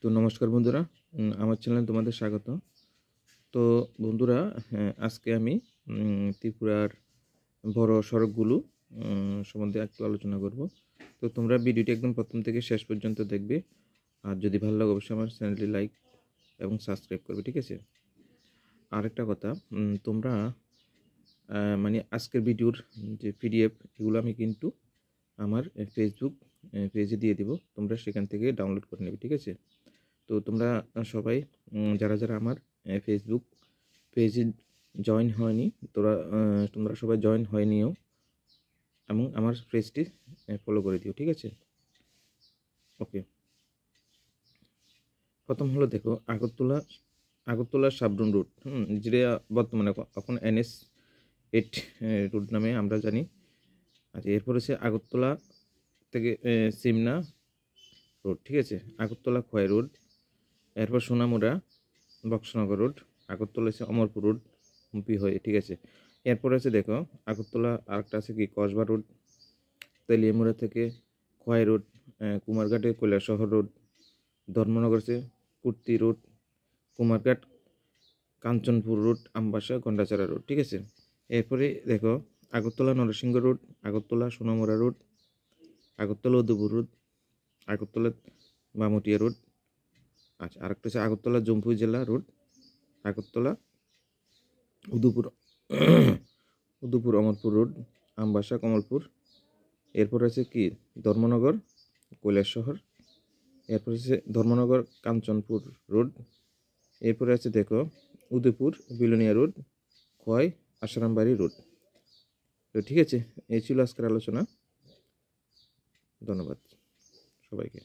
তো নমস্কার বন্ধুরা, আমার চ্যানেলে তোমাদের স্বাগত। তো বন্ধুরা, আজকে আমি ত্রিপুরার বড় সড়কগুলো সম্বন্ধে একটু আলোচনা করব। তো তোমরা ভিডিওটি একদম প্রথম থেকে শেষ পর্যন্ত দেখবে, আর যদি ভালো লাগে অবশ্যই আমার চ্যানেলটি লাইক এবং সাবস্ক্রাইব করবে, ঠিক আছে? আরেকটা কথা, তোমরা মানে আজকের ভিডিওর যে পিডিএফ এগুলো আমি কিন্তু আমার ফেসবুক পেজে দিয়ে দিব, তোমরা সেখান থেকে ডাউনলোড করে নেবে, ঠিক আছে? তো তোমরা সবাই যারা যারা আমার ফেসবুক পেজে জয়েন হয়নি, তোমরা সবাই জয়েন হয়ে নিও এবং আমার পেজটি ফলো করে দিও, ঠিক আছে? ওকে, প্রথম হলো দেখো আগরতলা সাবরুম রুট, যেটা বর্তমানে এখন NS 8 রুট নামে আমরা জানি। আচ্ছা, এরপর হচ্ছে আগরতলা থেকে সিমনা রোড, ঠিক আছে? আগরতলা খোয়াই রোড, এরপর সোনামুড়া বক্সনগর রোড, আগরতলা হচ্ছে অমরপুর রোড মুপি হয়ে, ঠিক আছে? এরপর আছে দেখো আগরতলা আরেকটা আছে কি কসবা রোড, তেলিয়ামুড়া থেকে খোয়াই রোড, কুমারঘাটে কৈলাসহর রোড, ধর্মনগর আছে Kurti road, Kumarghat Kanchanpur road, Ambassa Gandacherra road, ঠিক আছে? এরপরে দেখো Agartala Narsingh road, Agartala Sonamura road, Agartala Udaipur road, Agartala Bamutia road. আচ্ছা, আরেকটা হচ্ছে আগরতলা জম্পুই জেলা রোড, আগরতলা উদয়পুর উদয়পুর অমরপুর রোড, আমবাসা কমলপুর। এরপর আছে কি ধর্মনগর কৈলাসহর, এরপর আছে ধর্মনগর কাঞ্চনপুর রোড, এরপরে আছে দেখো উদয়পুর বিলোনিয়া রোড, খোয়াই আসারামবাড়ি রোড। তো ঠিক আছে, এই ছিল আজকের আলোচনা। ধন্যবাদ সবাইকে।